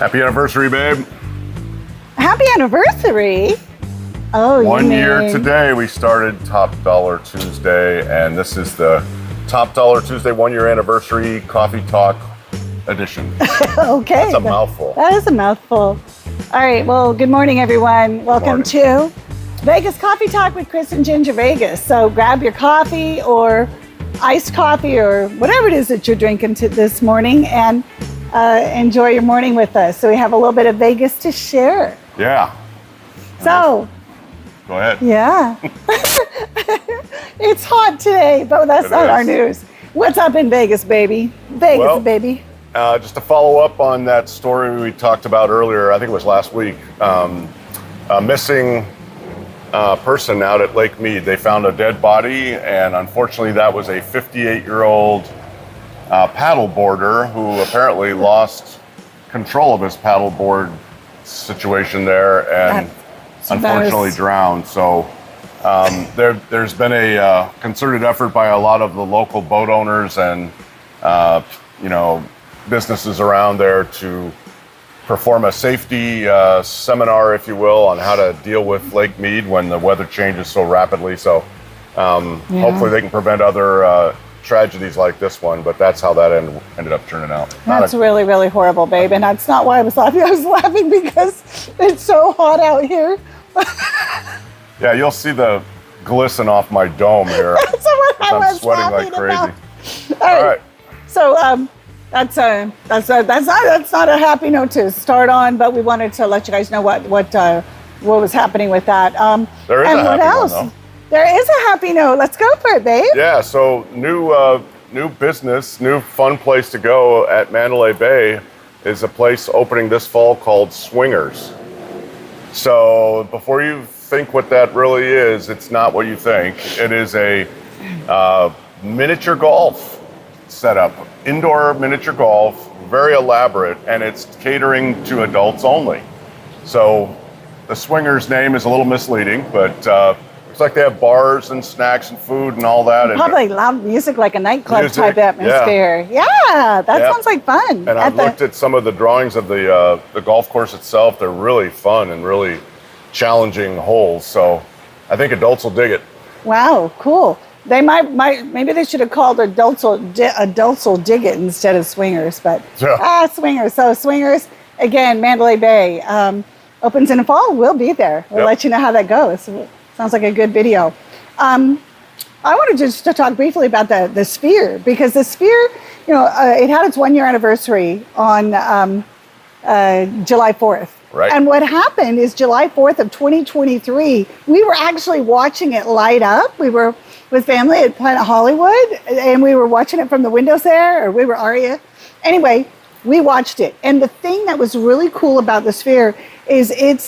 Happy anniversary, babe. Happy anniversary? Oh, 1 year today we started Top Dollar Tuesday, and this is the Top Dollar Tuesday 1 year anniversary coffee talk edition. Okay. That's a mouthful. That is a mouthful. All right, well, good morning, everyone. Welcome to Vegas Coffee Talk with Chris and Ginger Vegas. So grab your coffee or iced coffee or whatever it is that you're drinking this morning and enjoy your morning with us. So we have a little bit of Vegas to share. Yeah. So, go ahead. Yeah. It's hot today, but that's not our news. What's up in Vegas, baby? Vegas, baby. Just to follow up on that story we talked about earlier, I think it was last week, a missing person out at Lake Mead. They found a dead body, and unfortunately that was a 58-year-old paddleboarder who apparently lost control of his paddleboard situation there and unfortunately drowned. So there's been a concerted effort by a lot of the local boat owners and businesses around there to perform a safety seminar, if you will, on how to deal with Lake Mead when the weather changes so rapidly. So hopefully they can prevent other tragedies like this one, but that's how that ended up turning out. That's really, really horrible, babe. And that's not why I was laughing. I was laughing because it's so hot out here. Yeah, you'll see the glisten off my dome here. That's what I was I'm sweating like crazy. All right. So that's not a happy note to start on, but we wanted to let you guys know what was happening with that. There is and a what happy else? one, though. There is a happy note. Let's go for it, babe. Yeah. So new business, new fun place to go at Mandalay Bay is a place opening this fall called Swingers. So before you think what that really is, it's not what you think. It is a miniature golf setup, indoor miniature golf, very elaborate, and it's catering to adults only. So the Swingers name is a little misleading, but looks like they have bars and snacks and food and all that. Probably loud music, like a nightclub type atmosphere. Yeah, that sounds like fun. And I've looked at some of the drawings of the golf course itself. They're really fun and really challenging holes. So I think adults will dig it. Wow, cool. They maybe they should have called Adults Will Dig It instead of Swingers, but Swingers. So Swingers, again, Mandalay Bay, opens in the fall. We'll be there. We'll let you know how that goes. Sounds like a good video. I wanted just to talk briefly about the Sphere, because the Sphere, it had its 1 year anniversary on July 4th. Right. And what happened is July 4th of 2023, we were actually watching it light up. We were with family at Planet Hollywood, and we were watching it from the windows there, or we were Aria. Anyway, we watched it. And the thing that was really cool about the Sphere is it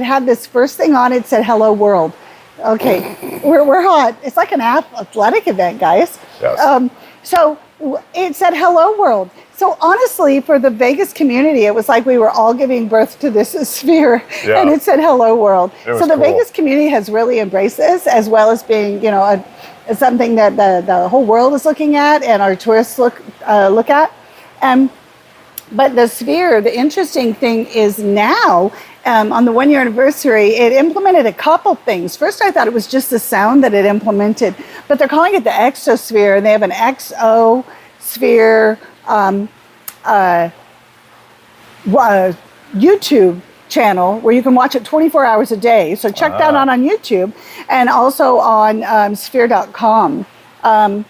had this first thing on it, said, "Hello World." Okay, we're hot. It's like an athletic event, guys. Yes. So it said, "Hello World." So honestly, for the Vegas community, it was like we were all giving birth to this Sphere, and it said, "Hello World." So the Vegas community has really embraced this, as well as being, something that the whole world is looking at and our tourists look at. But the Sphere, the interesting thing is now, on the 1 year anniversary, it implemented a couple things. First, I thought it was just the sound that it implemented, but they're calling it the Exosphere, and they have an Exosphere YouTube channel where you can watch it 24 hours a day. So check that out on YouTube, and also on sphere.com.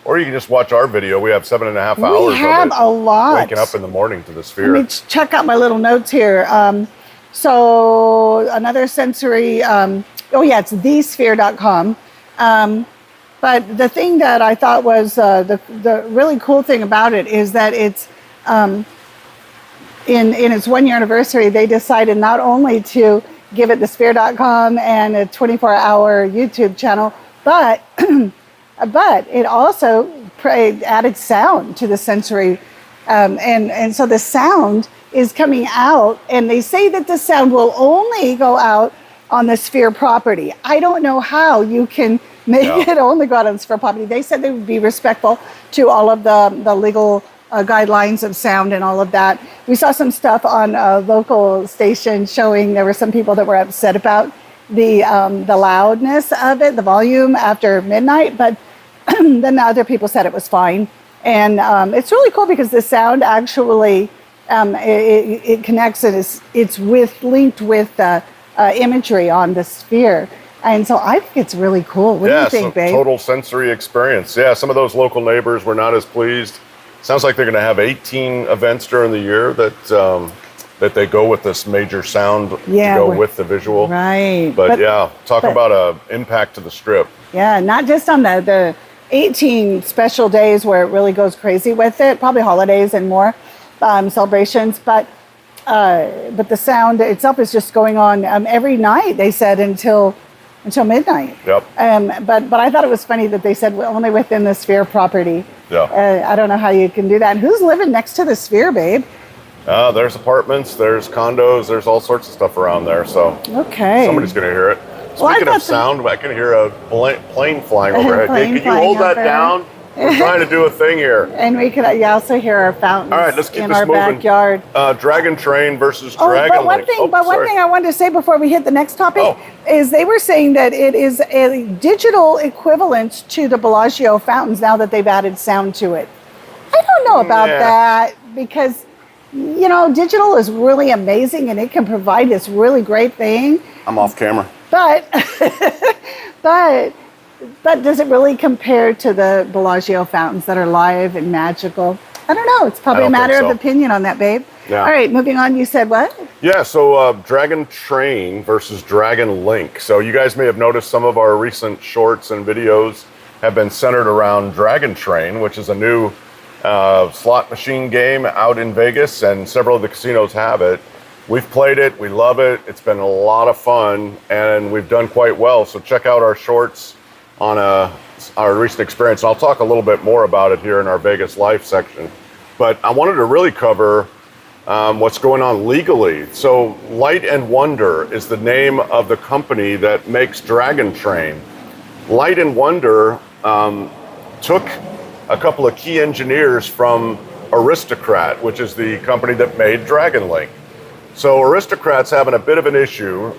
Or you can just watch our video. We have 7.5 hours. We have a lot. Waking up in the morning to the Sphere. Let me check out my little notes here. So another sensory, it's thesphere.com. But the thing that I thought was the really cool thing about it is that it's in its 1 year anniversary, they decided not only to give it the sphere.com and a 24-hour YouTube channel, but it also added sound to the sensory. And so the sound is coming out, and they say that the sound will only go out on the Sphere property. I don't know how you can make it only go out on the Sphere property. They said they would be respectful to all of the legal guidelines of sound and all of that. We saw some stuff on a local station showing there were some people that were upset about the loudness of it, the volume after midnight, but then the other people said it was fine. And it's really cool because the sound actually, it connects and it's linked with imagery on the sphere. And so I think it's really cool. What do you think, babe? Total sensory experience. Yeah, some of those local neighbors were not as pleased. Sounds like they're going to have 18 events during the year that they go with this major sound to go with the visual. Right. But talk about an impact to the Strip. Yeah, not just on the 18 special days where it really goes crazy with it, probably holidays and more celebrations, but the sound itself is just going on every night, they said, until midnight. Yep. But I thought it was funny that they said only within the Sphere property. Yeah. I don't know how you can do that. And who's living next to the Sphere, babe? There's apartments, there's condos, there's all sorts of stuff around there. So somebody's going to hear it. Speaking of sound, I can hear a plane flying overhead. Hey, can you hold that down? We're trying to do a thing here. And we could also hear our fountains in our backyard. Dragon Train versus Dragon Link. One thing I wanted to say before we hit the next topic is they were saying that it is a digital equivalent to the Bellagio fountains now that they've added sound to it. I don't know about that because, digital is really amazing and it can provide this really great thing. I'm off camera. But does it really compare to the Bellagio fountains that are live and magical? I don't know. It's probably a matter of opinion on that, babe. Yeah. All right, moving on. You said what? Yeah, so Dragon Train versus Dragon Link. So you guys may have noticed some of our recent shorts and videos have been centered around Dragon Train, which is a new slot machine game out in Vegas, and several of the casinos have it. We've played it. We love it. It's been a lot of fun, and we've done quite well. So check out our shorts on our recent experience. And I'll talk a little bit more about it here in our Vegas Life section. But I wanted to really cover what's going on legally. So Light and Wonder is the name of the company that makes Dragon Train. Light and Wonder took a couple of key engineers from Aristocrat, which is the company that made Dragon Link. So Aristocrat's having a bit of an issue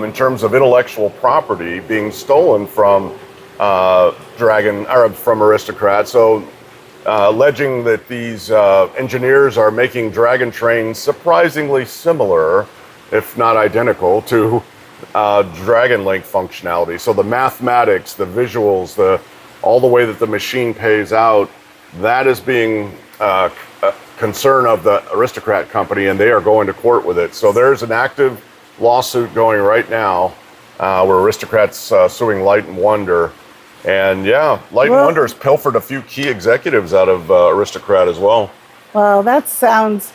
in terms of intellectual property being stolen from from Aristocrat. So alleging that these engineers are making Dragon Train surprisingly similar, if not identical, to Dragon Link functionality. So the mathematics, the visuals, all the way that the machine pays out, that is being concern of the Aristocrat company, and they are going to court with it. So there's an active lawsuit going right now where Aristocrat's suing Light and Wonder. And Light and Wonder has pilfered a few key executives out of Aristocrat as well. Well, that sounds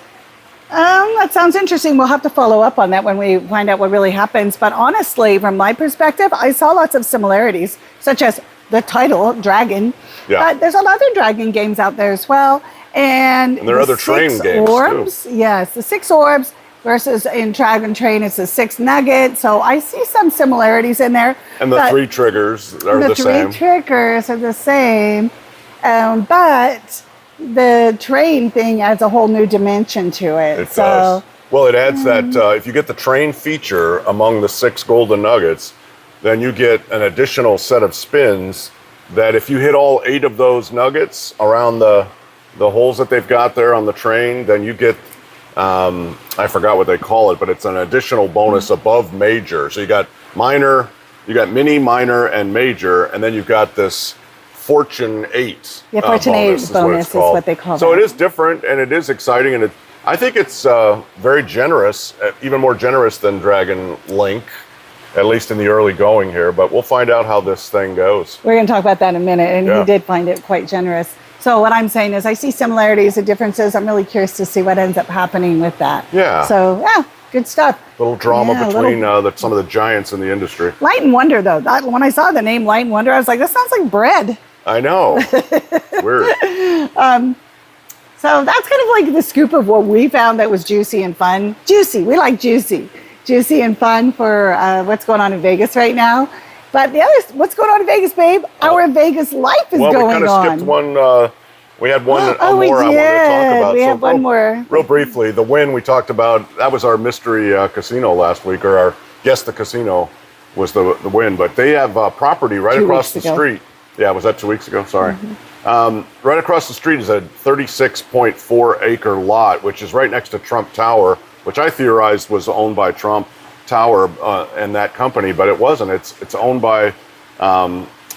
interesting. We'll have to follow up on that when we find out what really happens. But honestly, from my perspective, I saw lots of similarities, such as the title, Dragon. Yeah. But there's a lot of Dragon games out there as well. And there are other train games orbs, too. Yes, the 6 orbs versus in Dragon Train, it's the 6 nuggets. So I see some similarities in there. And the 3 triggers are the same. The 3 triggers are the same. But the train thing adds a whole new dimension to it. It does. Well, it adds that if you get the train feature among the 6 golden nuggets, then you get an additional set of spins that if you hit all 8 of those nuggets around the holes that they've got there on the train, then you get, I forgot what they call it, but it's an additional bonus above major. So you got minor, you got mini, minor, and major, and then you've got this Fortune 8. Yeah, Fortune 8 bonus is what they call it. So it is different, and it is exciting, and I think it's very generous, even more generous than Dragon Link, at least in the early going here, but we'll find out how this thing goes. We're going to talk about that in a minute, and he did find it quite generous. So what I'm saying is I see similarities and differences. I'm really curious to see what ends up happening with that. Yeah. So, good stuff. Little drama between some of the giants in the industry. Light and Wonder, though. When I saw the name Light and Wonder, I was like, that sounds like bread. I know. Weird. So that's kind of like the scoop of what we found that was juicy and fun. Juicy. We like juicy. Juicy and fun for what's going on in Vegas right now. But the other, what's going on in Vegas, babe? Our Vegas Life is going on. Well, we kind of skipped We had one Oh, we more I wanted to talk did. about. We have one more. Real briefly, the Wynn we talked about, that was our mystery casino last week, or our Guess the Casino was the Wynn. But they have property right 2 across weeks the ago. street. Yeah, was that 2 weeks ago? Sorry. Right across the street is a 36.4 acre lot, which is right next to Trump Tower, which I theorized was owned by Trump Tower and that company, but it wasn't. It's owned by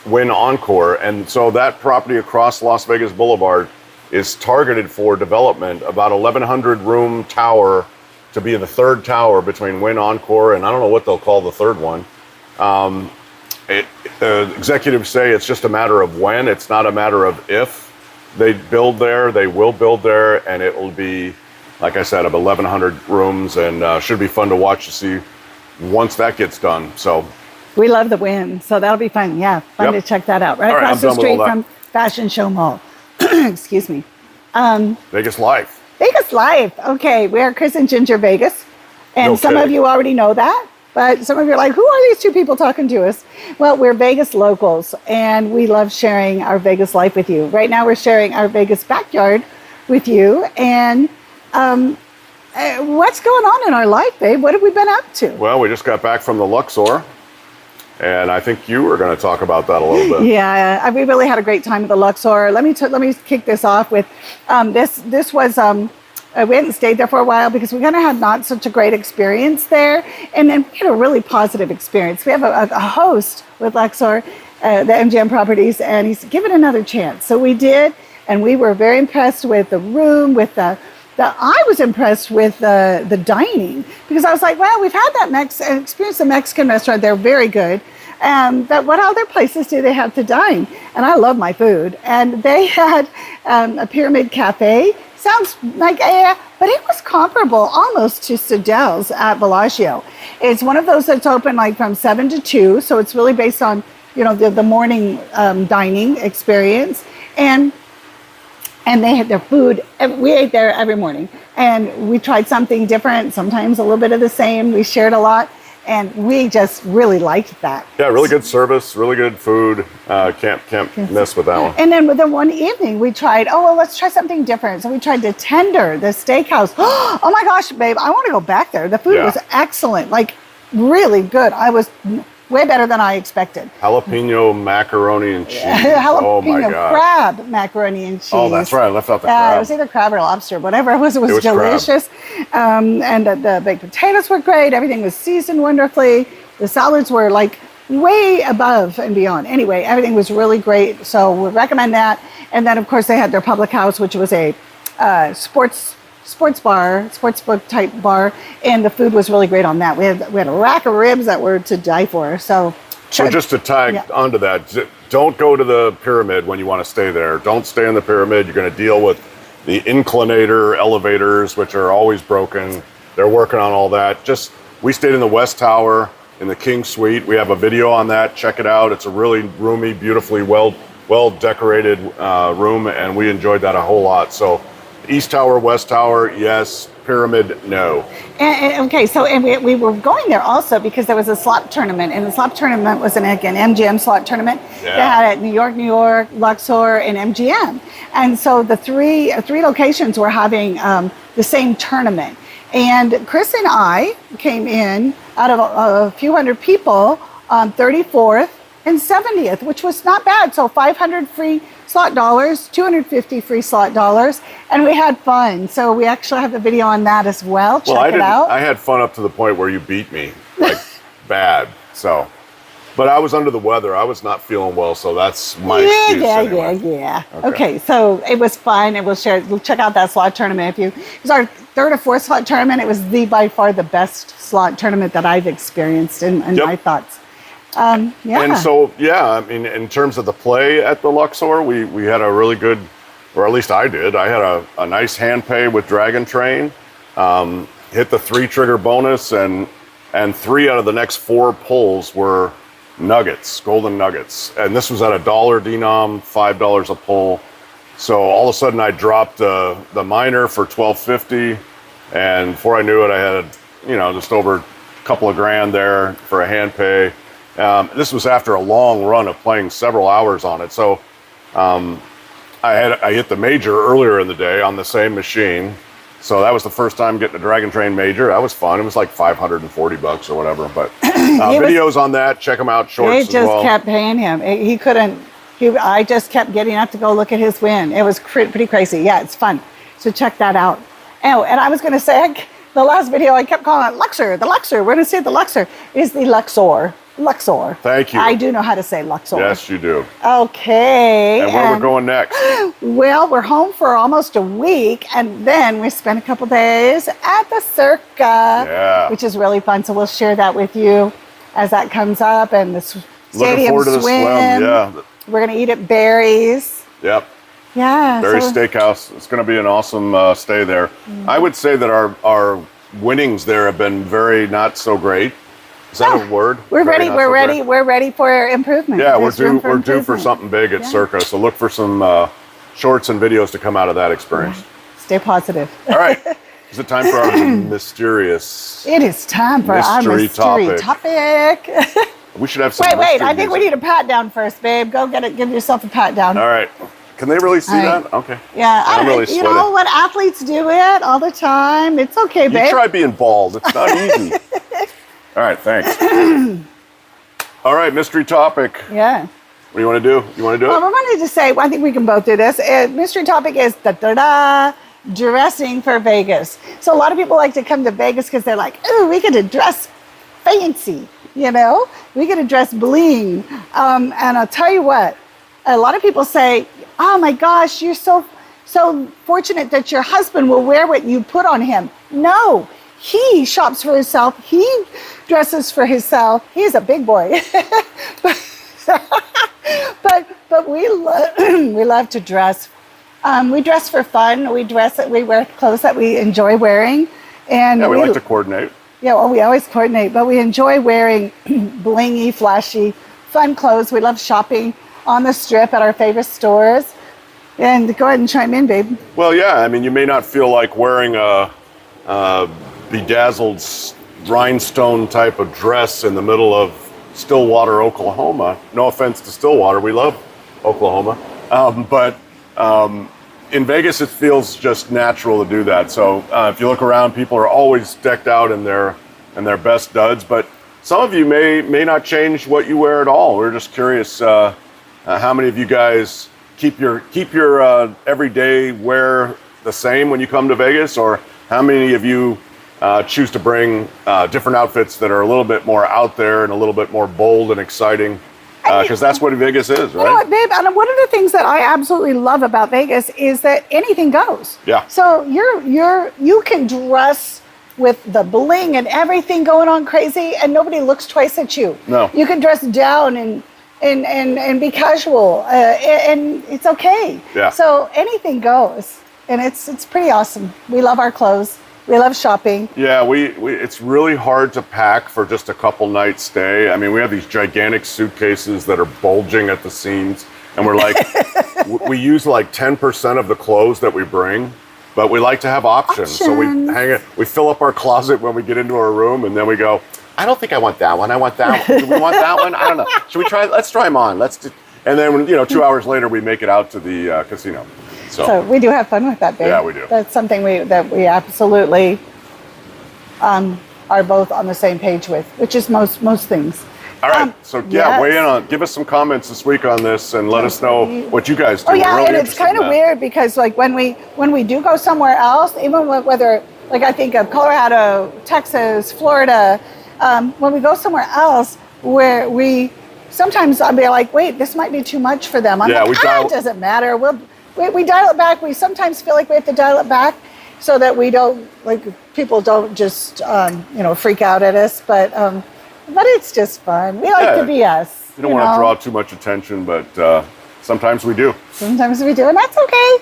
Wynn Encore. And so that property across Las Vegas Boulevard is targeted for development, about 1,100 room tower to be the third tower between Wynn Encore and I don't know what they'll call the third one. Executives say it's just a matter of when, it's not a matter of if they build there. They will build there, and it will be, like I said, of 1,100 rooms, and should be fun to watch to see once that gets done. So We love the Wynn, so that'll be fun. Yeah, fun Yep. to check that out. Right All right, across I'm the done with street all that. from Fashion Show Mall. Excuse me. Vegas Life. Vegas Live. Okay, we are Chris and Ginger Vegas. And No some of kidding. you already know that, but some of you are like, who are these two people talking to us? Well, we're Vegas locals, and we love sharing our Vegas life with you. Right now, we're sharing our Vegas backyard with you. And what's going on in our life, babe? What have we been up to? Well, we just got back from the Luxor, and I think you were going to talk about that a little bit. Yeah, we really had a great time at the Luxor. Let me kick this off with this was we hadn't stayed there for a while because we kind of had not such a great experience there, and then we had a really positive experience. We have a host with Luxor, the MGM Properties, and he's given another chance. So we did, and we were very impressed with the room, with I was impressed with the dining because I was like, well, we've had that experience the Mexican restaurant. They're very good. But what other places do they have to dine? And I love my food. And they had a Pyramid Cafe. Sounds like, but it was comparable almost to Sidel's at Bellagio. It's one of those that's open like from 7 to 2. So it's really based on, the morning dining experience. And they had their food. We ate there every morning, and we tried something different. Sometimes a little bit of the same. We shared a lot, and we just really liked that. Yeah, really good service, really good food. Can't miss with that one. And then with the one evening, we tried. Oh well, let's try something different. So we tried the Tender, the steakhouse. Oh my gosh, babe, I want to go back there. The food was excellent, like really good. I was way better than I expected. Jalapeno macaroni and cheese. Jalapeno Oh my God. crab macaroni and cheese. Oh, that's right. I left out the It crab. was either crab or lobster, whatever it was. It was was crab. delicious. And the baked potatoes were great. Everything was seasoned wonderfully. The salads were like way above and beyond. Anyway, everything was really great. So we recommend that. And then, of course, they had their public house, which was a sports bar, sportsbook type bar, and the food was really great on that. We had a rack of ribs that were to die for. So just to tag onto that, don't go to the Pyramid when you want to stay there. Don't stay in the Pyramid. You're going to deal with the inclinator elevators, which are always broken. They're working on all that. We stayed in the West Tower in the King Suite. We have a video on that. Check it out. It's a really roomy, beautifully well decorated room, and we enjoyed that a whole lot. So East Tower, West Tower, yes. Pyramid, no. And we were going there also because there was a slot tournament, and the slot tournament was an MGM slot tournament. Yeah. They had it at New York, Luxor, and MGM. And so the three locations were having the same tournament. And Chris and I came in out of a few hundred people on 34th and 70th, which was not bad. So 500 free slot dollars, 250 free slot dollars, and we had fun. So we actually have a video on that as well. Check it out. I had fun up to the point where you beat me, like bad. So, but I was under the weather. I was not feeling well, so that's my excuse anyway. Yeah. Okay, so it was fun, and we'll check out that slot tournament it was our third or fourth slot tournament. It was by far the best slot tournament that I've experienced in my thoughts. And so, I mean, in terms of the play at the Luxor, we had a really good, or at least I did. I had a nice hand pay with Dragon Train, hit the 3 trigger bonus, and 3 out of the next 4 pulls were nuggets, golden nuggets. And this was at $1 denom, $5 a pull. So all of a sudden I dropped the minor for $12.50, and before I knew it, I had, just over a couple of grand there for a hand pay. This was after a long run of playing several hours on it. So I I hit the major earlier in the day on the same machine. So that was the first time getting a Dragon Train major. That was fun. It was like $540 or whatever. But videos on that, check them out. Shorts They as well. just kept paying him. He couldn't. I just kept getting up to go look at his win. It was pretty crazy. Yeah, it's fun. So check that out. Oh, and I was going to say, the last video I kept calling it Luxor. The Luxor. We're going to say the Luxor. Is the Luxor. Luxor. Thank you. I do know how to say Luxor. Yes, you do. Okay. And where we're going next? Well, we're home for almost a week, and then we spent a couple days at the Circa, which is really fun. So we'll share that with you as that comes up. And the Looking forward to the swim. Yeah. We're going to eat at Barry's. Yep. Yeah. Barry's Steakhouse. It's going to be an awesome stay there. I would say that our winnings there have been very not so great. Is that a word? We're ready. We're ready for improvement. Yeah, we're due for something big at Circa. So look for some shorts and videos to come out of that experience. Stay positive. All right. Is it time for our mysterious? It is time for our mystery topic. We should have some. Wait. I think we need a pat down first, babe. Go get it. Give yourself a pat down. All right. Can they really see that? Okay. Yeah. I'm really sweating. You know what? Athletes do it all the time. It's okay, babe. You try being bald. It's not easy. All right, thanks. All right, mystery topic. Yeah. What do you want to do? You want to do it? Well, I wanted to say, I think we can both do this. Mystery topic is dressing for Vegas. So a lot of people like to come to Vegas because they're like, oh, we get to dress fancy, you know? We get to dress bling. And I'll tell you what, a lot of people say, oh my gosh, you're so fortunate that your husband will wear what you put on him. No. He shops for himself. He dresses for himself. He's a big boy. but we love to dress. We dress for fun. We wear clothes that we enjoy wearing. And we like to coordinate. Yeah, well, we always coordinate, but we enjoy wearing blingy, flashy, fun clothes. We love shopping on the strip at our favorite stores. And go ahead and chime in, babe. Well, yeah. I mean, you may not feel like wearing a bedazzled rhinestone type of dress in the middle of Stillwater, Oklahoma. No offense to Stillwater, we love Oklahoma. But in Vegas, it feels just natural to do that. So if you look around, people are always decked out in their best duds. But some of you may not change what you wear at all. We're just curious how many of you guys keep your everyday wear the same when you come to Vegas, or how many of you choose to bring different outfits that are a little bit more out there and a little bit more bold and exciting? Because that's what Vegas is, right? You know what, babe? And one of the things that I absolutely love about Vegas is that anything goes. Yeah. So you can dress with the bling and everything going on crazy, and nobody looks twice at you. No. You can dress down and be casual, and it's okay. Yeah. So anything goes. And it's pretty awesome. We love our clothes. We love shopping. Yeah, it's really hard to pack for just a couple nights stay. I mean, we have these gigantic suitcases that are bulging at the seams, and we're like, we use like 10% of the clothes that we bring, but we like to have options. So we fill up our closet when we get into our room, and then we go, I don't think I want that one. I want that one. Do we want that one? I don't know. Should we try? Let's try them on. And then 2 hours later, we make it out to the casino. So we do have fun with that, babe. Yeah, we do. That's something that we absolutely are both on the same page with, which is most things. All right. Weigh in on. Give us some comments this week on this, and let us know what you guys do. Oh yeah, and it's kind of weird because like when we do go somewhere else, even whether like I think of Colorado, Texas, Florida, when we go somewhere else where we sometimes I'll be like, wait, this might be too much for them. It doesn't matter. We dial it back. We sometimes feel like we have to dial it back so that we don't, people don't just, freak out at us. But it's just fun. We like to be us. You don't want to draw too much attention, but sometimes we do. Sometimes we do, and that's okay.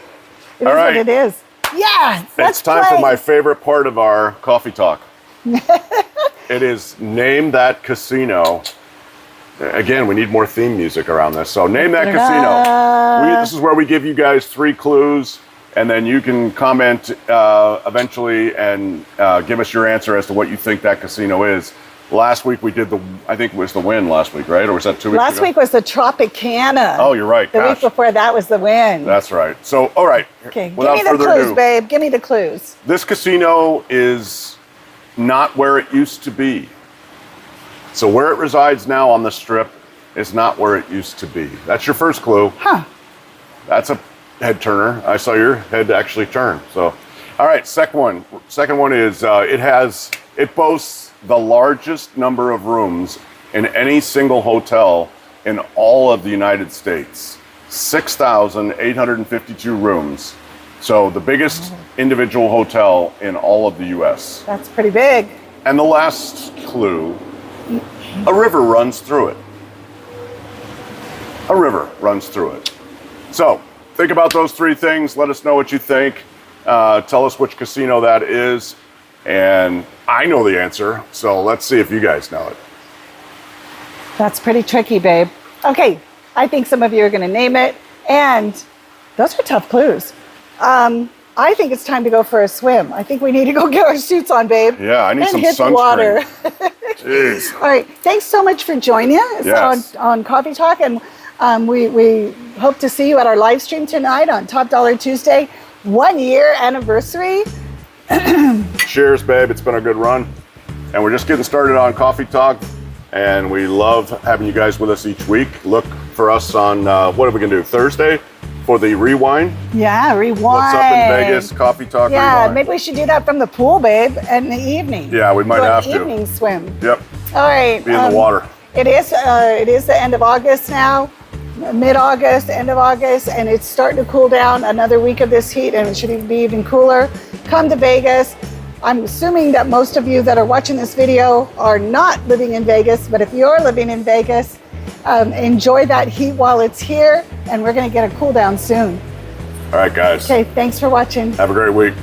It is what it is. Yeah, it's time for my favorite part of our coffee talk. It is Name That Casino. Again, we need more theme music around this. So name that casino. This is where we give you guys 3 clues, and then you can comment eventually and give us your answer as to what you think that casino is. Last week we did I think it was the Wynn last week, right? Or was that 2 weeks ago? Last week was the Tropicana. Oh, you're right. The week before that was the Wynn. That's right. So, all right. Okay, give Without me the further clues, ado, babe. Give me the clues. this casino is not where it used to be. So where it resides now on the Strip is not where it used to be. That's your first clue. Huh. That's a head turner. I saw your head actually turn. So, all right, second one. Second one is it boasts the largest number of rooms in any single hotel in all of the United States. 6,852 rooms. So the biggest individual hotel in all of the U.S. That's pretty big. And the last clue, a river runs through it. A river runs through it. So think about those three things. Let us know what you think. Tell us which casino that is. And I know the answer, so let's see if you guys know it. That's pretty tricky, babe. Okay, I think some of you are going to name it. And those are tough clues. I think it's time to go for a swim. I think we need to go get our suits on, babe. Yeah, I need some hit sunscreen. The water. Jeez. All right, thanks so much for joining us Yes. on Coffee Talk. And we hope to see you at our live stream tonight on Top Dollar Tuesday. 1 year anniversary. Cheers, babe. It's been a good run. And we're just getting started on Coffee Talk. And we love having you guys with us each week. Look for us on, what are we going to do, Thursday for the Rewind? Yeah, Rewind. What's up in Vegas, Coffee Talk Rewind. Maybe we should do that from the pool, babe, in the evening. Yeah, we might Do an have to. evening swim. Yep, All right. be in the water. It is the end of August now, mid-August, end of August, and it's starting to cool down. Another week of this heat, and it should be even cooler. Come to Vegas. I'm assuming that most of you that are watching this video are not living in Vegas, but if you're living in Vegas, enjoy that heat while it's here, and we're going to get a cool down soon. All right, guys. Okay, thanks for watching. Have a great week.